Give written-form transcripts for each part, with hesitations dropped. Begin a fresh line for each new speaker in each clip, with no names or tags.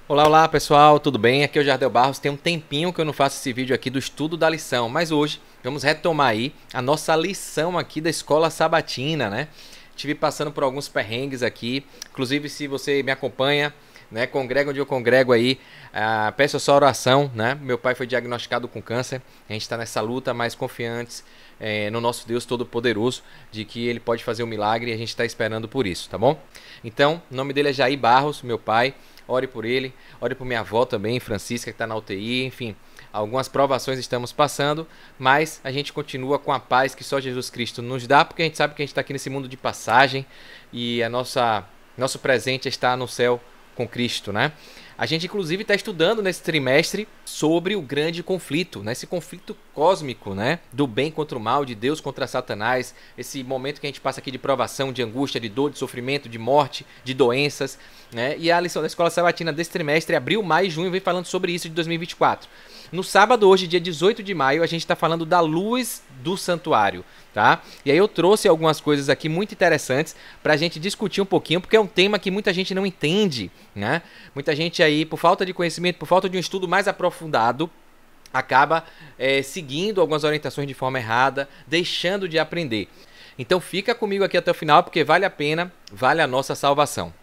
Olá, olá pessoal, tudo bem? Aqui é o Jardel Barros. Tem um tempinho que eu não faço esse vídeo aqui do estudo da lição, mas hoje vamos retomar aí a nossa lição aqui da Escola Sabatina, né? Estive passando por alguns perrengues aqui, inclusive se você me acompanha, né, congrega onde eu congrego aí, peço a sua oração, né? Meu pai foi diagnosticado com câncer, a gente está nessa luta, mas confiantes no nosso Deus Todo-Poderoso, de que Ele pode fazer um milagre e a gente está esperando por isso, tá bom? Então, o nome dele é Jair Barros, meu pai. Ore por ele, ore por minha avó também, Francisca, que está na UTI, enfim. Algumas provações estamos passando, mas a gente continua com a paz que só Jesus Cristo nos dá, porque a gente sabe que a gente está aqui nesse mundo de passagem e nosso presente está no céu com Cristo, né? A gente, inclusive, está estudando nesse trimestre sobre o grande conflito, né? Esse conflito cósmico, né? Do bem contra o mal, de Deus contra Satanás, esse momento que a gente passa aqui de provação, de angústia, de dor, de sofrimento, de morte, de doenças, né? E a lição da Escola Sabatina desse trimestre, abril, maio e junho, vem falando sobre isso de 2024. No sábado, hoje, dia 18 de maio, a gente está falando da luz do santuário, tá? E aí eu trouxe algumas coisas aqui muito interessantes para a gente discutir um pouquinho, porque é um tema que muita gente não entende, né? Muita gente aí, por falta de conhecimento, por falta de um estudo mais aprofundado, acaba seguindo algumas orientações de forma errada, deixando de aprender. Então fica comigo aqui até o final, porque vale a pena, vale a nossa salvação.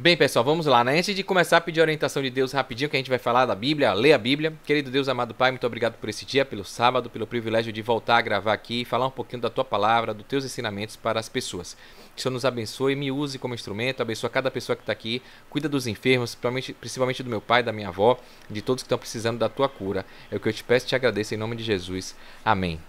Bem, pessoal, vamos lá, né? Antes de começar a pedir a orientação de Deus rapidinho, que a gente vai falar da Bíblia, ler a Bíblia. Querido Deus, amado Pai, muito obrigado por esse dia, pelo sábado, pelo privilégio de voltar a gravar aqui e falar um pouquinho da Tua palavra, dos Teus ensinamentos para as pessoas. Que o Senhor nos abençoe, me use como instrumento, abençoa cada pessoa que está aqui, cuida dos enfermos, principalmente do meu pai, da minha avó, de todos que estão precisando da Tua cura. É o que eu te peço e te agradeço em nome de Jesus. Amém.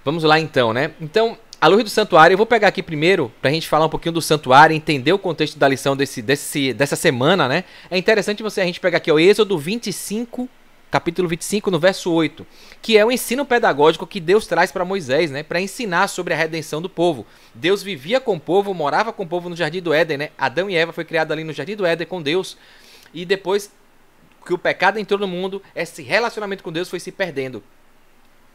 Vamos lá então, né? Então, a luz do santuário, eu vou pegar aqui primeiro para a gente falar um pouquinho do santuário, entender o contexto da lição dessa semana, né? É interessante a gente pegar aqui o Êxodo 25, capítulo 25, no verso 8, que é o ensino pedagógico que Deus traz para Moisés, né? Para ensinar sobre a redenção do povo. Deus vivia com o povo, morava com o povo no Jardim do Éden, né? Adão e Eva foi criado ali no Jardim do Éden com Deus, e depois que o pecado entrou no mundo, esse relacionamento com Deus foi se perdendo.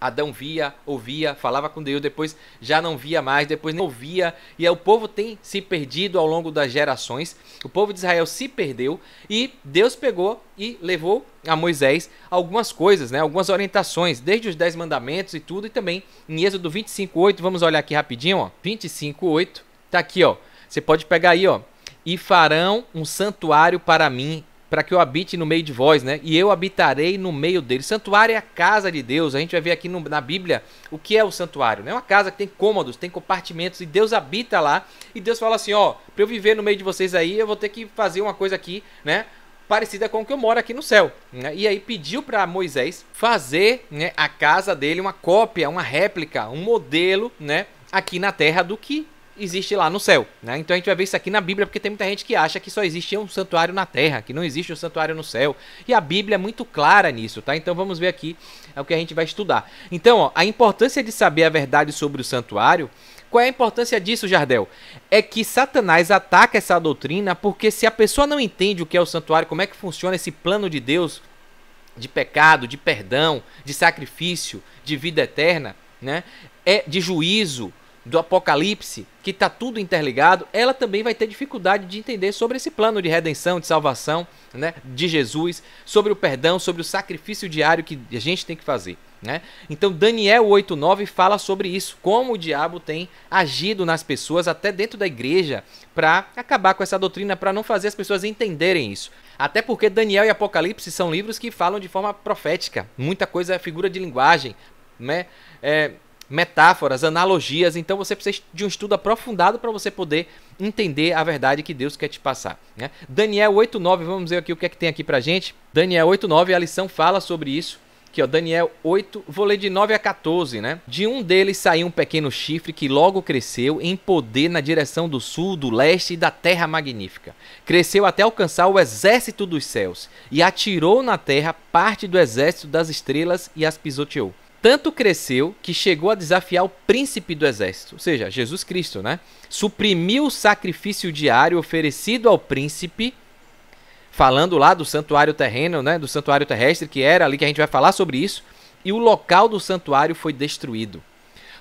Adão via, ouvia, falava com Deus, depois já não via mais, depois nem ouvia, e aí o povo tem se perdido ao longo das gerações. O povo de Israel se perdeu e Deus pegou e levou a Moisés algumas coisas, né? Algumas orientações, desde os 10 mandamentos e tudo, e também em Êxodo 25:8, vamos olhar aqui rapidinho, ó, 25:8, tá aqui, ó, você pode pegar aí, ó, e farão um santuário para mim, para que eu habite no meio de vós, né? E eu habitarei no meio deles. Santuário é a casa de Deus. A gente vai ver aqui na Bíblia o que é o santuário, né? Uma casa que tem cômodos, tem compartimentos, e Deus habita lá. E Deus fala assim, ó, para eu viver no meio de vocês aí, eu vou ter que fazer uma coisa aqui, né? Parecida com o que eu moro aqui no céu, né? E aí pediu para Moisés fazer, né, a casa dele, uma cópia, uma réplica, um modelo, né, aqui na terra do que existe lá no céu, né? Então a gente vai ver isso aqui na Bíblia, porque tem muita gente que acha que só existe um santuário na terra, que não existe um santuário no céu, e a Bíblia é muito clara nisso, tá? Então vamos ver aqui o que a gente vai estudar. Então, ó, a importância de saber a verdade sobre o santuário. Qual é a importância disso, Jardel? É que Satanás ataca essa doutrina, porque se a pessoa não entende o que é o santuário, como é que funciona esse plano de Deus, de pecado, de perdão, de sacrifício, de vida eterna, né? De juízo, do Apocalipse, que está tudo interligado, ela também vai ter dificuldade de entender sobre esse plano de redenção, de salvação, né, de Jesus, sobre o perdão, sobre o sacrifício diário que a gente tem que fazer, né? Então Daniel 8:9 fala sobre isso, como o diabo tem agido nas pessoas, até dentro da igreja, para acabar com essa doutrina, para não fazer as pessoas entenderem isso. Até porque Daniel e Apocalipse são livros que falam de forma profética, muita coisa é figura de linguagem, né? Metáforas, analogias, então você precisa de um estudo aprofundado para você poder entender a verdade que Deus quer te passar, né? Daniel 8:9, vamos ver aqui o que é que tem aqui pra gente. Daniel 8:9, a lição fala sobre isso. Aqui, ó, Daniel 8, vou ler de 9 a 14, né? De um deles saiu um pequeno chifre que logo cresceu em poder na direção do sul, do leste e da terra magnífica. Cresceu até alcançar o exército dos céus e atirou na terra parte do exército das estrelas e as pisoteou. Tanto cresceu que chegou a desafiar o príncipe do exército, ou seja, Jesus Cristo, né? Suprimiu o sacrifício diário oferecido ao príncipe falando lá do santuário terreno, né, do santuário terrestre, que era ali que a gente vai falar sobre isso, e o local do santuário foi destruído.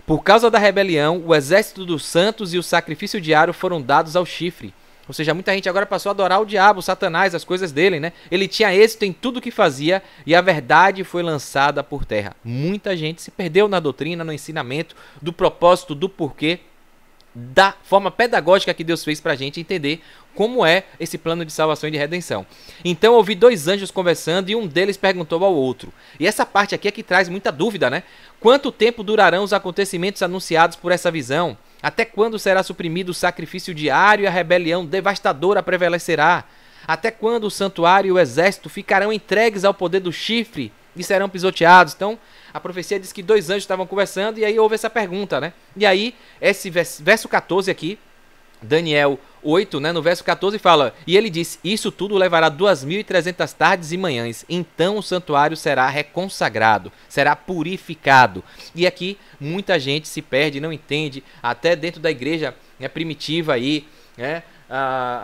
Por causa da rebelião, o exército dos santos e o sacrifício diário foram dados ao chifre. Ou seja, muita gente agora passou a adorar o diabo, o Satanás, as coisas dele, né? Ele tinha êxito em tudo que fazia e a verdade foi lançada por terra. Muita gente se perdeu na doutrina, no ensinamento, do propósito, do porquê, da forma pedagógica que Deus fez para a gente entender como é esse plano de salvação e de redenção. Então eu ouvi dois anjos conversando e um deles perguntou ao outro. E essa parte aqui é que traz muita dúvida, né? Quanto tempo durarão os acontecimentos anunciados por essa visão? Até quando será suprimido o sacrifício diário e a rebelião devastadora prevalecerá? Até quando o santuário e o exército ficarão entregues ao poder do chifre e serão pisoteados? Então, a profecia diz que dois anjos estavam conversando e aí houve essa pergunta, né? E aí, esse verso 14 aqui, Daniel 8, né, no verso 14 fala: e ele disse, isso tudo levará 2.300 tardes e manhãs, então o santuário será reconsagrado, será purificado. E aqui muita gente se perde, não entende, até dentro da igreja, né, primitiva aí, né,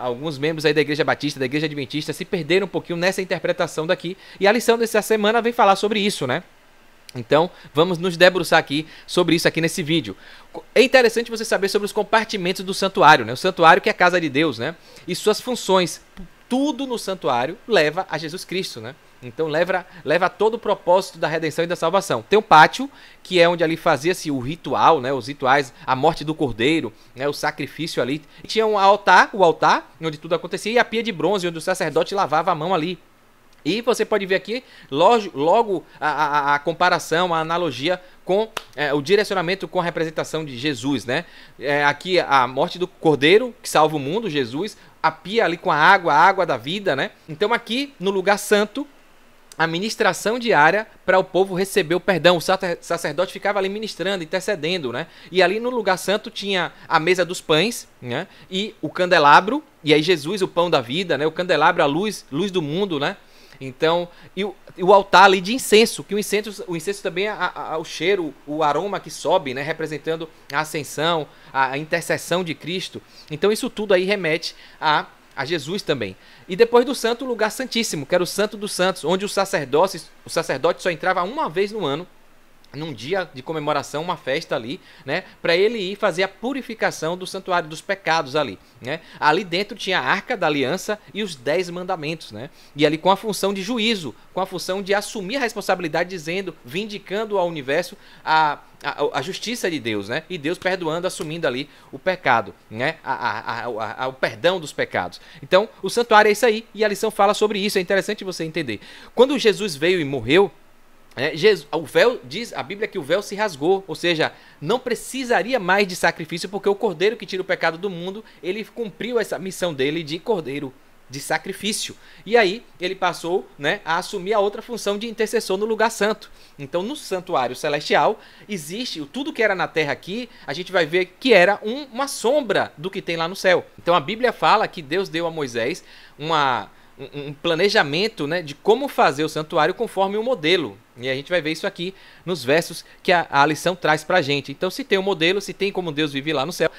alguns membros aí da igreja batista, da igreja adventista se perderam um pouquinho nessa interpretação daqui, e a lição dessa semana vem falar sobre isso, né? Então, vamos nos debruçar aqui sobre isso aqui nesse vídeo. É interessante você saber sobre os compartimentos do santuário, né? O santuário que é a casa de Deus, né? E suas funções. Tudo no santuário leva a Jesus Cristo, né? Então, leva todo o propósito da redenção e da salvação. Tem um pátio, que é onde ali fazia-se o ritual, né? Os rituais, a morte do cordeiro, né? O sacrifício ali. E tinha o altar, onde tudo acontecia, e a pia de bronze, onde o sacerdote lavava a mão ali. E você pode ver aqui logo a comparação, a analogia com o direcionamento com a representação de Jesus, né? Aqui a morte do Cordeiro, que salva o mundo, Jesus. A pia ali com a água da vida, né? Então aqui no lugar santo, a ministração diária para o povo receber o perdão. O sacerdote ficava ali ministrando, intercedendo, né? E ali no lugar santo tinha a mesa dos pães, né? E o candelabro, e aí Jesus, o pão da vida, né? O candelabro, a luz do mundo, né? Então, e o altar ali de incenso, que o incenso também é o cheiro, o aroma que sobe, né, representando a ascensão, a intercessão de Cristo. Então isso tudo aí remete a Jesus também. E depois do santo, o lugar santíssimo, que era o santo dos santos, onde o sacerdote só entrava uma vez no ano, num dia de comemoração, uma festa ali, né, para ele ir fazer a purificação do santuário, dos pecados ali, né. Ali dentro tinha a Arca da Aliança e os 10 mandamentos, né, e ali com a função de juízo, com a função de assumir a responsabilidade, dizendo, vindicando ao universo a justiça de Deus, né, e Deus perdoando, assumindo ali o pecado, né, o perdão dos pecados. Então, o santuário é isso aí, e a lição fala sobre isso, é interessante você entender. Quando Jesus veio e morreu, o véu, diz a Bíblia que o véu se rasgou, ou seja, não precisaria mais de sacrifício, porque o cordeiro que tira o pecado do mundo, ele cumpriu essa missão dele de cordeiro, de sacrifício. E aí ele passou, né, a assumir a outra função de intercessor no lugar santo. Então no santuário celestial existe tudo que era na terra aqui, a gente vai ver que era uma sombra do que tem lá no céu. Então a Bíblia fala que Deus deu a Moisés um planejamento, né, de como fazer o santuário conforme o modelo. E a gente vai ver isso aqui nos versos que a lição traz pra gente. Então, se tem um modelo, se tem como Deus vive lá no céu,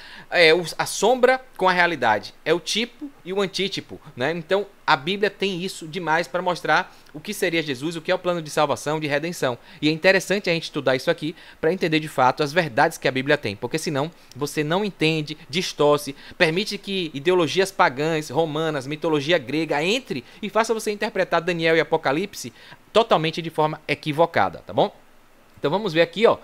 a sombra com a realidade. É o tipo e o antítipo, né? Então, a Bíblia tem isso demais para mostrar o que seria Jesus, o que é o plano de salvação, de redenção. E é interessante a gente estudar isso aqui para entender de fato as verdades que a Bíblia tem. Porque senão, você não entende, distorce, permite que ideologias pagãs, romanas, mitologia grega entre e faça você interpretar Daniel e Apocalipse totalmente de forma equivocada, tá bom? Então vamos ver aqui, ó.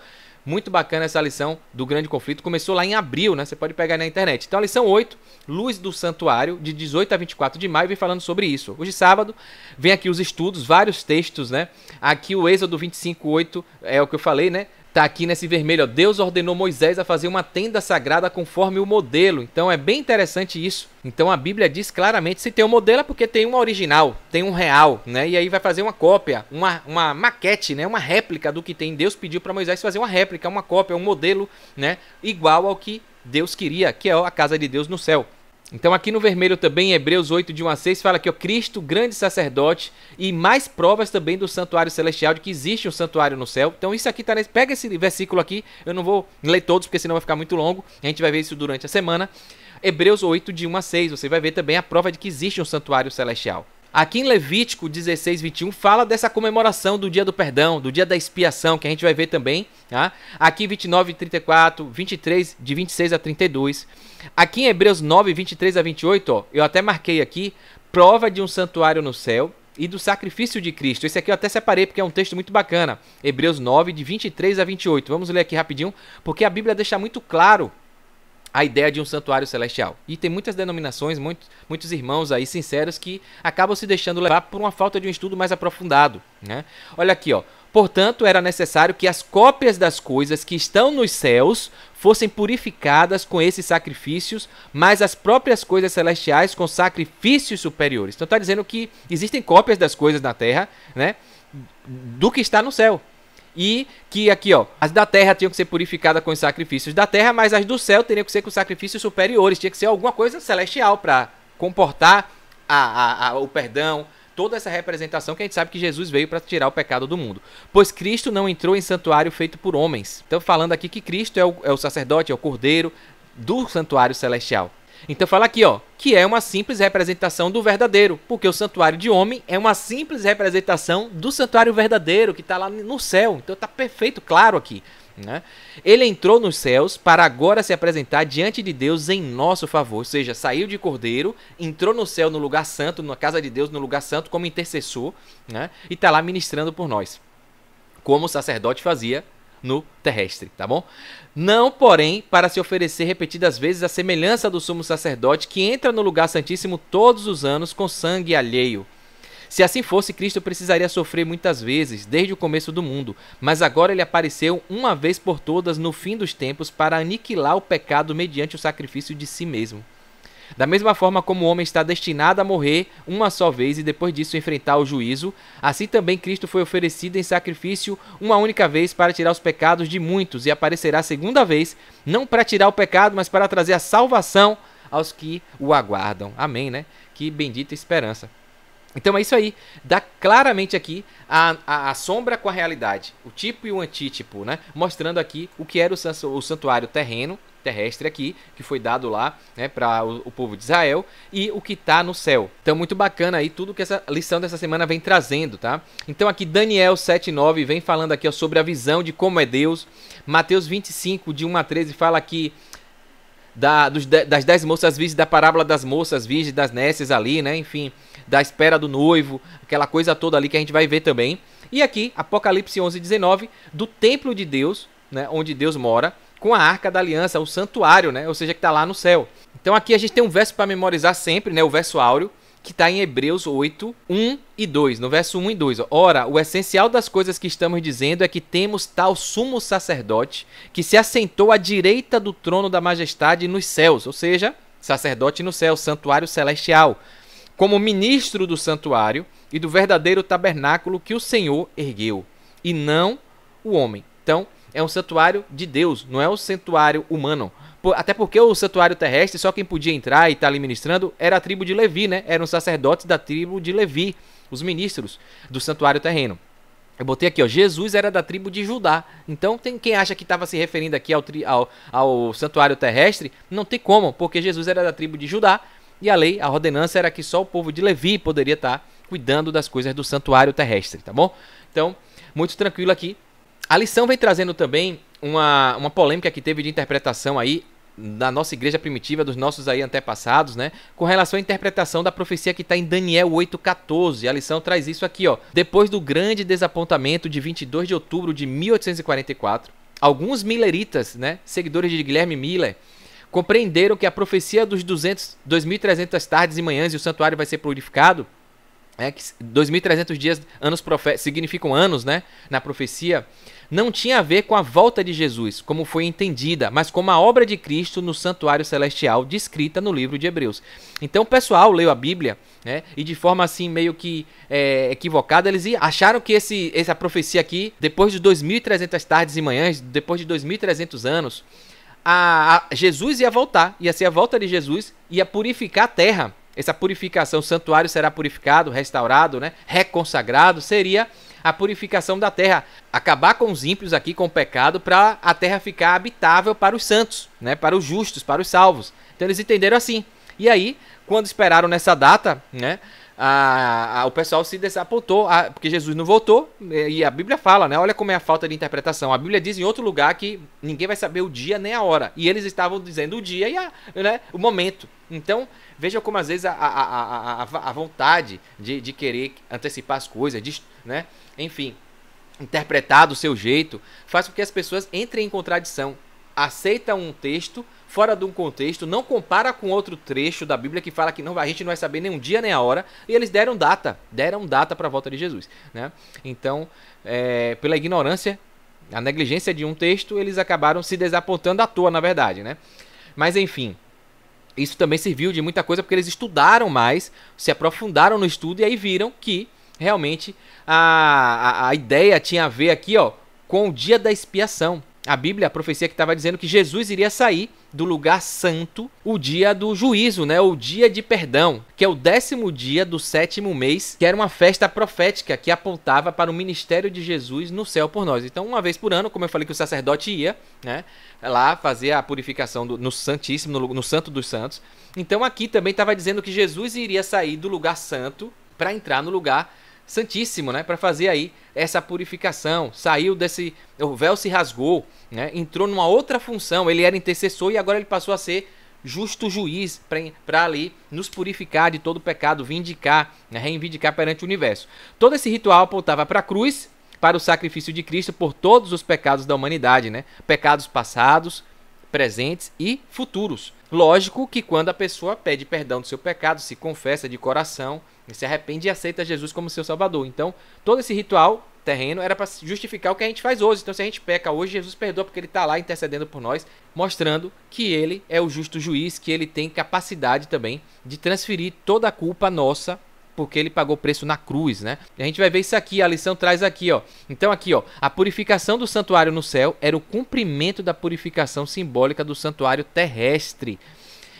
Muito bacana essa lição do grande conflito. Começou lá em abril, né? Você pode pegar na internet. Então a lição 8, Luz do Santuário, de 18 a 24 de maio, vem falando sobre isso. Hoje, sábado, vem aqui os estudos, vários textos, né? Aqui o Êxodo 25:8 é o que eu falei, né? Tá aqui nesse vermelho, ó. Deus ordenou Moisés a fazer uma tenda sagrada conforme o modelo. Então é bem interessante isso. Então a Bíblia diz claramente, se tem um modelo é porque tem um original, tem um real, né? E aí vai fazer uma cópia, uma maquete, né? Uma réplica do que tem. Deus pediu para Moisés fazer uma réplica, uma cópia, um modelo, né? Igual ao que Deus queria, que é a casa de Deus no céu. Então aqui no vermelho também, em Hebreus 8, de 1 a 6, fala que ó, Cristo, grande sacerdote, e mais provas também do santuário celestial, de que existe um santuário no céu. Então isso aqui tá nesse... Pega esse versículo aqui, eu não vou ler todos, porque senão vai ficar muito longo, a gente vai ver isso durante a semana. Hebreus 8, de 1 a 6, você vai ver também a prova de que existe um santuário celestial. Aqui em Levítico 16, 21, fala dessa comemoração do dia do perdão, do dia da expiação, que a gente vai ver também. Tá? Aqui 29, 34, 23, de 26 a 32. Aqui em Hebreus 9, 23 a 28, ó, eu até marquei aqui, prova de um santuário no céu e do sacrifício de Cristo. Esse aqui eu até separei porque é um texto muito bacana. Hebreus 9, de 23 a 28. Vamos ler aqui rapidinho, porque a Bíblia deixa muito claro a ideia de um santuário celestial. E tem muitas denominações, muitos irmãos aí sinceros que acabam se deixando levar por uma falta de um estudo mais aprofundado, né? Olha aqui, ó. Portanto, era necessário que as cópias das coisas que estão nos céus fossem purificadas com esses sacrifícios, mas as próprias coisas celestiais com sacrifícios superiores. Então está dizendo que existem cópias das coisas na terra, né, do que está no céu. E que aqui, ó, as da terra tinham que ser purificadas com os sacrifícios da terra, mas as do céu teriam que ser com sacrifícios superiores. Tinha que ser alguma coisa celestial para comportar o perdão, toda essa representação que a gente sabe que Jesus veio para tirar o pecado do mundo. Pois Cristo não entrou em santuário feito por homens. Então falando aqui que Cristo é o sacerdote, é o cordeiro do santuário celestial. Então fala aqui, ó, que é uma simples representação do verdadeiro, porque o santuário de homem é uma simples representação do santuário verdadeiro, que está lá no céu. Então está perfeito, claro aqui, né? Ele entrou nos céus para agora se apresentar diante de Deus em nosso favor, ou seja, saiu de cordeiro, entrou no céu, no lugar santo, na casa de Deus, no lugar santo, como intercessor, né? E está lá ministrando por nós, como o sacerdote fazia no terrestre, tá bom? Não, porém, para se oferecer repetidas vezes a semelhança do sumo sacerdote que entra no lugar santíssimo todos os anos com sangue alheio. Se assim fosse, Cristo precisaria sofrer muitas vezes, desde o começo do mundo, mas agora ele apareceu uma vez por todas no fim dos tempos para aniquilar o pecado mediante o sacrifício de si mesmo. Da mesma forma como o homem está destinado a morrer uma só vez e depois disso enfrentar o juízo, assim também Cristo foi oferecido em sacrifício uma única vez para tirar os pecados de muitos e aparecerá segunda vez, não para tirar o pecado, mas para trazer a salvação aos que o aguardam. Amém, né? Que bendita esperança. Então é isso aí, dá claramente aqui a sombra com a realidade, o tipo e o antítipo, né? Mostrando aqui o que era o santuário terrestre aqui, que foi dado lá, né, para o povo de Israel, e o que está no céu. Então muito bacana aí tudo que essa lição dessa semana vem trazendo, tá? Então aqui Daniel 7:9 vem falando aqui, ó, sobre a visão de como é Deus. Mateus 25, de 1 a 13, fala aqui das 10 moças virgens, da parábola das moças virgens, das nécias ali, né? Enfim, da espera do noivo, aquela coisa toda ali que a gente vai ver também. E aqui, Apocalipse 11:19, do templo de Deus, né? Onde Deus mora, com a arca da aliança, o santuário, né? Ou seja, que está lá no céu. Então aqui a gente tem um verso para memorizar sempre, né? O verso áureo, que está em Hebreus 8, 1 e 2. No verso 1 e 2. Ó. Ora, o essencial das coisas que estamos dizendo é que temos tal sumo sacerdote que se assentou à direita do trono da majestade nos céus. Ou seja, sacerdote no céu, santuário celestial. Como ministro do santuário e do verdadeiro tabernáculo que o Senhor ergueu. E não o homem. Então, é um santuário de Deus, não é um santuário humano. Até porque o santuário terrestre, só quem podia entrar e estar ali ministrando era a tribo de Levi, né? Eram os sacerdotes da tribo de Levi, os ministros do santuário terreno. Eu botei aqui, ó, Jesus era da tribo de Judá. Então, tem quem acha que estava se referindo aqui ao santuário terrestre, não tem como, porque Jesus era da tribo de Judá e a lei, a ordenança era que só o povo de Levi poderia estar cuidando das coisas do santuário terrestre, tá bom? Então, muito tranquilo aqui. A lição vem trazendo também uma polêmica que teve de interpretação aí da nossa igreja primitiva, dos nossos aí antepassados, né? Com relação à interpretação da profecia que está em Daniel 8,14. A lição traz isso aqui, ó. Depois do grande desapontamento de 22 de outubro de 1844, alguns milleritas, né, seguidores de Guilherme Miller, compreenderam que a profecia dos 2.300 tardes e manhãs e o santuário vai ser purificado, que 2.300 dias, significam anos, né, na profecia, não tinha a ver com a volta de Jesus, como foi entendida, mas como a obra de Cristo no santuário celestial, descrita no livro de Hebreus. Então o pessoal leu a Bíblia, né, e de forma assim meio que equivocada, eles acharam que essa profecia aqui, depois de 2.300 tardes e manhãs, depois de 2.300 anos, Jesus ia voltar, ia ser a volta de Jesus, ia purificar a terra. Essa purificação, o santuário será purificado, restaurado, né, reconsagrado, seria a purificação da terra, acabar com os ímpios aqui, com o pecado, para a terra ficar habitável para os santos, né, para os justos, para os salvos. Então eles entenderam assim. E aí, quando esperaram nessa data, né, o pessoal se desapontou, porque Jesus não voltou, e a Bíblia fala, né? Olha como é a falta de interpretação. A Bíblia diz em outro lugar que ninguém vai saber o dia nem a hora, e eles estavam dizendo o dia e né, o momento. Então, veja como às vezes a vontade de querer antecipar as coisas, né? Enfim, interpretar do seu jeito, faz com que as pessoas entrem em contradição. Aceitam um texto fora de um contexto, não compara com outro trecho da Bíblia que fala que a gente não vai saber nem um dia nem a hora, e eles deram data para a volta de Jesus, né? Então, pela ignorância, a negligência de um texto, eles acabaram se desapontando à toa, na verdade, né? Mas enfim, isso também serviu de muita coisa porque eles estudaram mais, se aprofundaram no estudo e aí viram que realmente a ideia tinha a ver aqui, ó, com o dia da expiação. A Bíblia, a profecia que estava dizendo que Jesus iria sair do lugar santo o dia do juízo, né? O dia de perdão, que é o 10º dia do 7º mês, que era uma festa profética que apontava para o ministério de Jesus no céu por nós. Então, uma vez por ano, como eu falei que o sacerdote ia, né, lá fazer a purificação no Santíssimo, no Santo dos Santos. Então, aqui também estava dizendo que Jesus iria sair do lugar santo para entrar no lugar Santíssimo, né, para fazer aí essa purificação. Saiu o véu se rasgou, né, entrou numa outra função. Ele era intercessor e agora ele passou a ser justo juiz para ali nos purificar de todo pecado, vindicar, né, reivindicar perante o universo. Todo esse ritual apontava para a cruz, para o sacrifício de Cristo por todos os pecados da humanidade, né, pecados passados, presentes e futuros. Lógico que quando a pessoa pede perdão do seu pecado, se confessa de coração, se arrepende e aceita Jesus como seu Salvador. Então, todo esse ritual terreno era para justificar o que a gente faz hoje. Então, se a gente peca hoje, Jesus perdoa porque ele está lá intercedendo por nós, mostrando que ele é o justo juiz, que ele tem capacidade também de transferir toda a culpa nossa, porque ele pagou preço na cruz, né? E a gente vai ver isso aqui, a lição traz aqui, ó. Então aqui, ó, a purificação do santuário no céu era o cumprimento da purificação simbólica do santuário terrestre,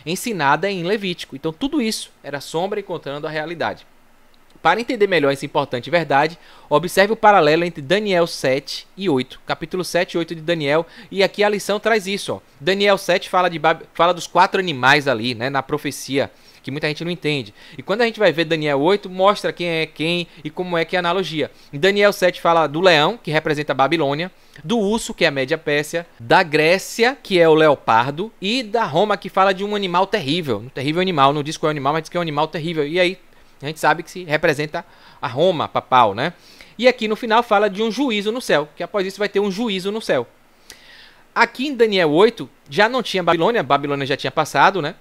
ensinada em Levítico. Então tudo isso era sombra encontrando a realidade. Para entender melhor essa importante verdade, observe o paralelo entre Daniel 7 e 8, capítulo 7 e 8 de Daniel, e aqui a lição traz isso, ó. Daniel 7 fala dos 4 animais ali, né, na profecia, que muita gente não entende. E quando a gente vai ver Daniel 8, mostra quem é quem e como é que é a analogia. Em Daniel 7 fala do leão, que representa a Babilônia, do urso, que é a Média Pérsia, da Grécia, que é o leopardo, e da Roma, que fala de um animal terrível. Um terrível animal, não diz qual é o animal, mas diz que é um animal terrível. E aí a gente sabe que se representa a Roma papal, né? E aqui no final fala de um juízo no céu, que após isso vai ter um juízo no céu. Aqui em Daniel 8 já não tinha Babilônia, Babilônia já tinha passado, né?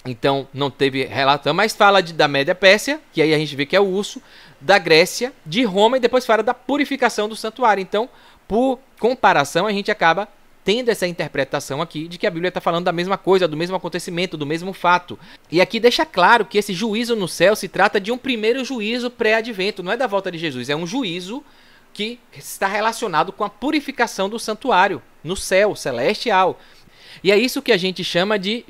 Então não teve relação, mas fala da Média Pérsia, que aí a gente vê que é o urso, da Grécia, de Roma e depois fala da purificação do santuário. Então, por comparação, a gente acaba tendo essa interpretação aqui de que a Bíblia está falando da mesma coisa, do mesmo acontecimento, do mesmo fato. E aqui deixa claro que esse juízo no céu se trata de um primeiro juízo pré-advento, não é da volta de Jesus, é um juízo que está relacionado com a purificação do santuário no céu celestial. E é isso que a gente chama de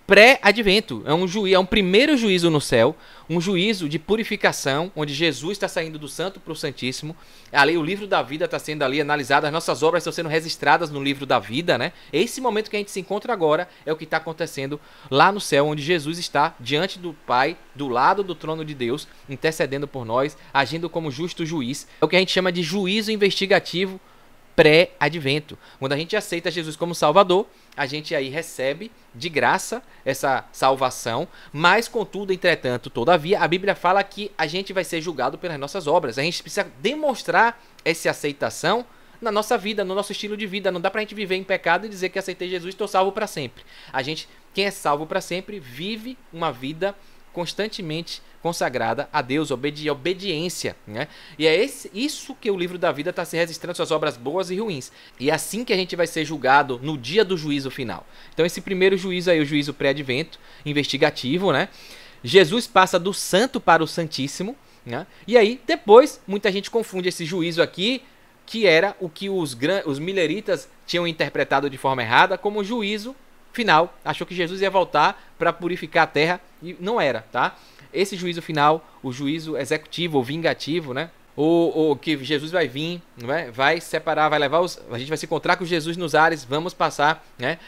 pré-advento. É um primeiro juízo no céu, um juízo de purificação, onde Jesus está saindo do santo para o santíssimo. Ali o livro da vida está sendo ali analisado, as nossas obras estão sendo registradas no livro da vida, né? Esse momento que a gente se encontra agora é o que está acontecendo lá no céu, onde Jesus está diante do Pai, do lado do trono de Deus, intercedendo por nós, agindo como justo juiz. É o que a gente chama de juízo investigativo pré-advento. Quando a gente aceita Jesus como Salvador, a gente aí recebe de graça essa salvação, mas contudo, entretanto, todavia, a Bíblia fala que a gente vai ser julgado pelas nossas obras. A gente precisa demonstrar essa aceitação na nossa vida, no nosso estilo de vida. Não dá pra gente viver em pecado e dizer que aceitei Jesus e estou salvo para sempre. Quem é salvo para sempre, vive uma vida constantemente consagrada a Deus, obediência, né? E é isso que o livro da vida está se registrando, suas obras boas e ruins. E é assim que a gente vai ser julgado no dia do juízo final. Então esse primeiro juízo aí, o juízo pré-advento, investigativo, né? Jesus passa do santo para o santíssimo, né? E aí depois muita gente confunde esse juízo aqui, que era o que os mileritas tinham interpretado de forma errada, como juízo final. Achou que Jesus ia voltar para purificar a terra e não era, tá? Esse juízo final, o juízo executivo ou vingativo, né? Ou que Jesus vai vir, né? Vai separar, vai levar a gente vai se encontrar com Jesus nos ares, vamos passar, né?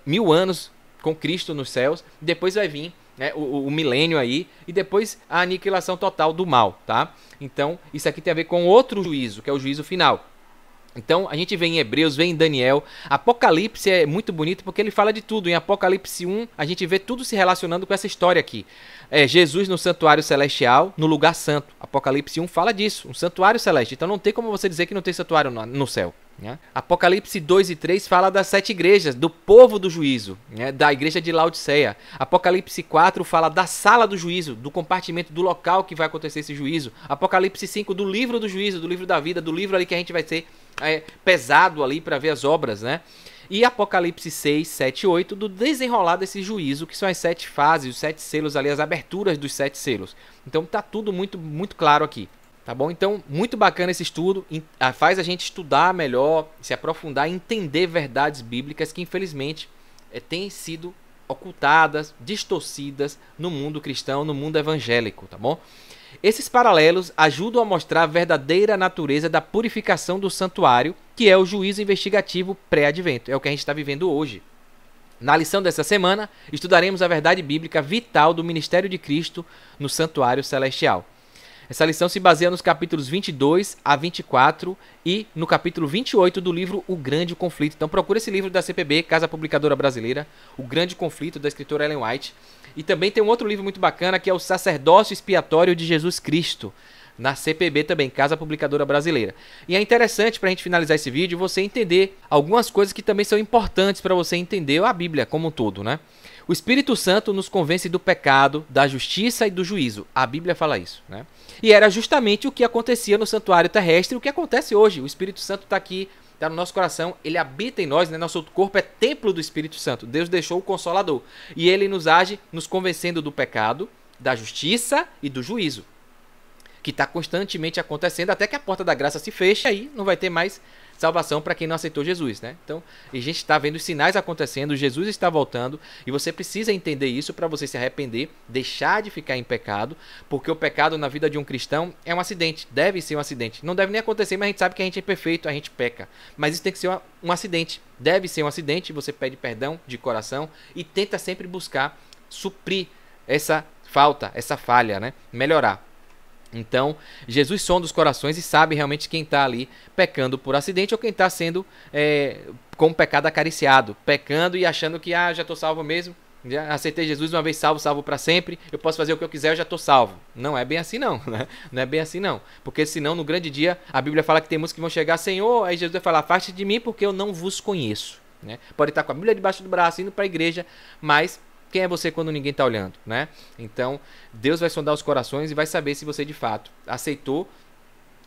1000 anos com Cristo nos céus, depois vai vir né, o milênio aí, e depois a aniquilação total do mal, tá? Então, isso aqui tem a ver com outro juízo, que é o juízo final. Então, a gente vê em Hebreus, vê em Daniel. Apocalipse é muito bonito porque ele fala de tudo. Em Apocalipse 1, a gente vê tudo se relacionando com essa história aqui. Jesus no santuário celestial, no lugar santo. Apocalipse 1 fala disso, um santuário celeste. Então, não tem como você dizer que não tem santuário no céu. Né? Apocalipse 2 e 3 fala das 7 igrejas, do povo do juízo, né? Da igreja de Laodiceia. Apocalipse 4 fala da sala do juízo, do compartimento, do local que vai acontecer esse juízo. Apocalipse 5 do livro do juízo, do livro da vida, do livro ali que a gente vai ser pesado ali para ver as obras, né? E Apocalipse 6, 7 e 8 do desenrolar desse juízo, que são as 7 fases, os 7 selos ali, as aberturas dos 7 selos. Então tá tudo muito, muito claro aqui. Tá bom? Então, muito bacana esse estudo, faz a gente estudar melhor, se aprofundar, entender verdades bíblicas que infelizmente têm sido ocultadas, distorcidas no mundo cristão, no mundo evangélico, tá bom? Esses paralelos ajudam a mostrar a verdadeira natureza da purificação do santuário, que é o juízo investigativo pré-advento, é o que a gente está vivendo hoje. Na lição dessa semana, estudaremos a verdade bíblica vital do ministério de Cristo no santuário celestial. Essa lição se baseia nos capítulos 22 a 24 e no capítulo 28 do livro O Grande Conflito. Então procura esse livro da CPB, Casa Publicadora Brasileira, O Grande Conflito, da escritora Ellen White. E também tem um outro livro muito bacana que é O Sacerdócio Expiatório de Jesus Cristo, na CPB também, Casa Publicadora Brasileira. E é interessante, para a gente finalizar esse vídeo, você entender algumas coisas que também são importantes para você entender a Bíblia como um todo, né? O Espírito Santo nos convence do pecado, da justiça e do juízo. A Bíblia fala isso, né? E era justamente o que acontecia no santuário terrestre, o que acontece hoje. O Espírito Santo está aqui, está no nosso coração, ele habita em nós, né? Nosso corpo é templo do Espírito Santo. Deus deixou o Consolador. E ele nos age nos convencendo do pecado, da justiça e do juízo, que está constantemente acontecendo até que a porta da graça se feche, aí não vai ter mais salvação para quem não aceitou Jesus, né? Então, a gente está vendo os sinais acontecendo, Jesus está voltando e você precisa entender isso para você se arrepender, deixar de ficar em pecado, porque o pecado na vida de um cristão é um acidente, deve ser um acidente. Não deve nem acontecer, mas a gente sabe que a gente é perfeito, a gente peca. Mas isso tem que ser um acidente, deve ser um acidente, você pede perdão de coração e tenta sempre buscar suprir essa falta, essa falha, né? Melhorar. Então, Jesus sonda os corações e sabe realmente quem está ali pecando por acidente ou quem está sendo com o pecado acariciado, pecando e achando que já estou salvo mesmo, já aceitei Jesus uma vez salvo, salvo para sempre, eu posso fazer o que eu quiser, eu já estou salvo. Não é bem assim não, né? Não é bem assim não, porque senão no grande dia a Bíblia fala que tem muitos que vão chegar, Senhor, aí Jesus vai falar, afaste de mim porque eu não vos conheço, né? Pode estar com a Bíblia debaixo do braço, indo para a igreja, mas quem é você quando ninguém está olhando, né? Então, Deus vai sondar os corações e vai saber se você de fato aceitou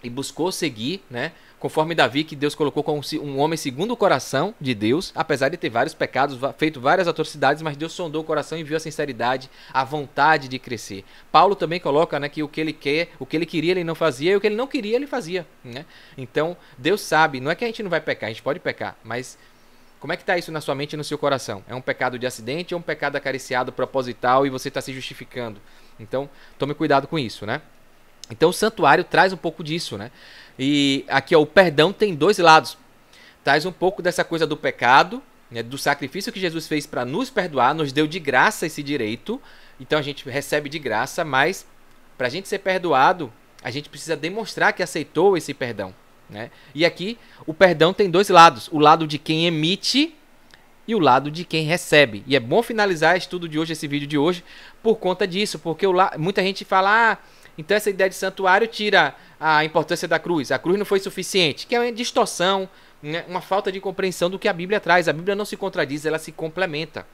e buscou seguir, né? Conforme Davi, que Deus colocou como um homem segundo o coração de Deus, apesar de ter vários pecados, feito várias atrocidades, mas Deus sondou o coração e viu a sinceridade, a vontade de crescer. Paulo também coloca, né, que o que ele quer, o que ele queria ele não fazia e o que ele não queria ele fazia, né? Então, Deus sabe, não é que a gente não vai pecar, a gente pode pecar, mas como é que está isso na sua mente e no seu coração? É um pecado de acidente ou um pecado acariciado, proposital e você está se justificando? Então, tome cuidado com isso, né? Então, o santuário traz um pouco disso, né? E aqui, ó, o perdão tem dois lados. Traz um pouco dessa coisa do pecado, né, do sacrifício que Jesus fez para nos perdoar, nos deu de graça esse direito. Então, a gente recebe de graça, mas para a gente ser perdoado, a gente precisa demonstrar que aceitou esse perdão, né? E aqui o perdão tem dois lados, o lado de quem emite e o lado de quem recebe. E é bom finalizar estudo de hoje, esse vídeo de hoje, por conta disso, porque muita gente fala, então essa ideia de santuário tira a importância da cruz, a cruz não foi suficiente, que é uma distorção, né? Uma falta de compreensão do que a Bíblia traz. A Bíblia não se contradiz, ela se complementa.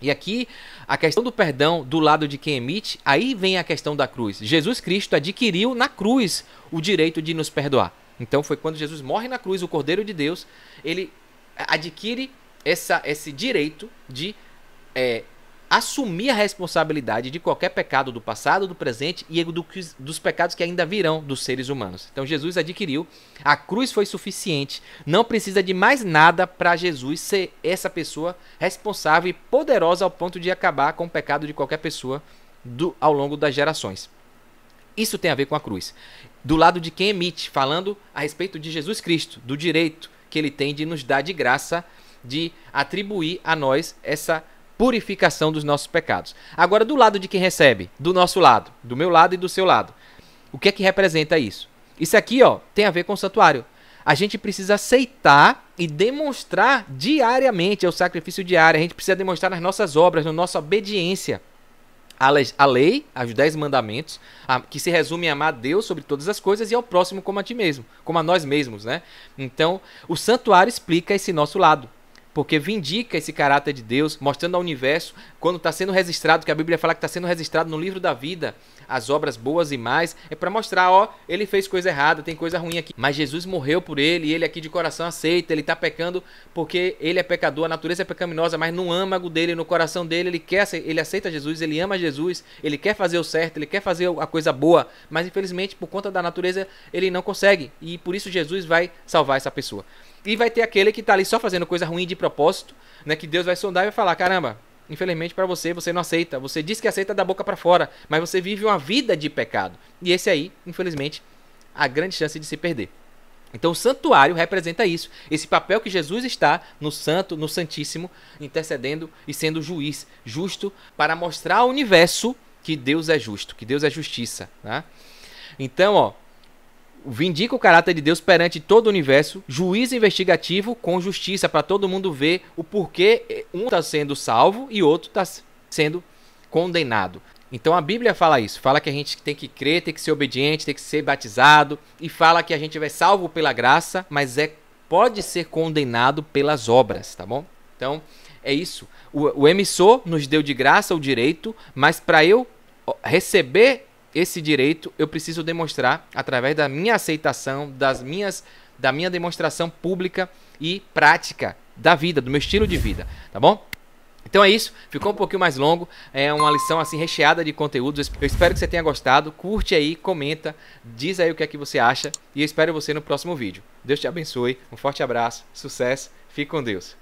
E aqui, a questão do perdão do lado de quem emite, aí vem a questão da cruz. Jesus Cristo adquiriu na cruz o direito de nos perdoar. Então foi quando Jesus morre na cruz, o Cordeiro de Deus, ele adquire esse direito de assumir a responsabilidade de qualquer pecado do passado, do presente e dos pecados que ainda virão dos seres humanos. Então Jesus adquiriu, a cruz foi suficiente, não precisa de mais nada para Jesus ser essa pessoa responsável e poderosa ao ponto de acabar com o pecado de qualquer pessoa ao longo das gerações. Isso tem a ver com a cruz. Do lado de quem emite, falando a respeito de Jesus Cristo, do direito que ele tem de nos dar de graça, de atribuir a nós essa purificação dos nossos pecados. Agora, do lado de quem recebe, do nosso lado, do meu lado e do seu lado, o que é que representa isso? Isso aqui, ó, tem a ver com o santuário. A gente precisa aceitar e demonstrar diariamente, é o sacrifício diário. A gente precisa demonstrar nas nossas obras, na nossa obediência à lei, aos 10 mandamentos, que se resume em amar a Deus sobre todas as coisas e ao próximo como a ti mesmo, como a nós mesmos, né? Então, o santuário explica esse nosso lado, porque vindica esse caráter de Deus, mostrando ao universo, quando está sendo registrado, que a Bíblia fala que está sendo registrado no livro da vida, as obras boas e mais, é para mostrar, ó, ele fez coisa errada, tem coisa ruim aqui, mas Jesus morreu por ele, e ele aqui de coração aceita, ele está pecando porque ele é pecador, a natureza é pecaminosa, mas no âmago dele, no coração dele, ele aceita Jesus, ele ama Jesus, ele quer fazer o certo, ele quer fazer a coisa boa, mas infelizmente por conta da natureza ele não consegue, e por isso Jesus vai salvar essa pessoa. E vai ter aquele que está ali só fazendo coisa ruim de propósito, né, que Deus vai sondar e vai falar, caramba, infelizmente para você, você não aceita. Você diz que aceita da boca para fora, mas você vive uma vida de pecado. E esse aí, infelizmente, há grande chance de se perder. Então o santuário representa isso. Esse papel que Jesus está no santo, no santíssimo, intercedendo e sendo juiz, justo, para mostrar ao universo que Deus é justo, que Deus é justiça, né? Então, ó, vindica o caráter de Deus perante todo o universo, juiz investigativo com justiça, para todo mundo ver o porquê um está sendo salvo e outro está sendo condenado. Então a Bíblia fala isso, fala que a gente tem que crer, tem que ser obediente, tem que ser batizado, e fala que a gente é salvo pela graça, mas pode ser condenado pelas obras, tá bom? Então é isso. O emissor nos deu de graça o direito, mas para eu receber esse direito, eu preciso demonstrar através da minha aceitação, da minha demonstração pública e prática da vida, do meu estilo de vida, tá bom? Então é isso, ficou um pouquinho mais longo, é uma lição assim recheada de conteúdos. Eu espero que você tenha gostado, curte aí, comenta, diz aí o que é que você acha e eu espero você no próximo vídeo. Deus te abençoe, um forte abraço, sucesso, fique com Deus.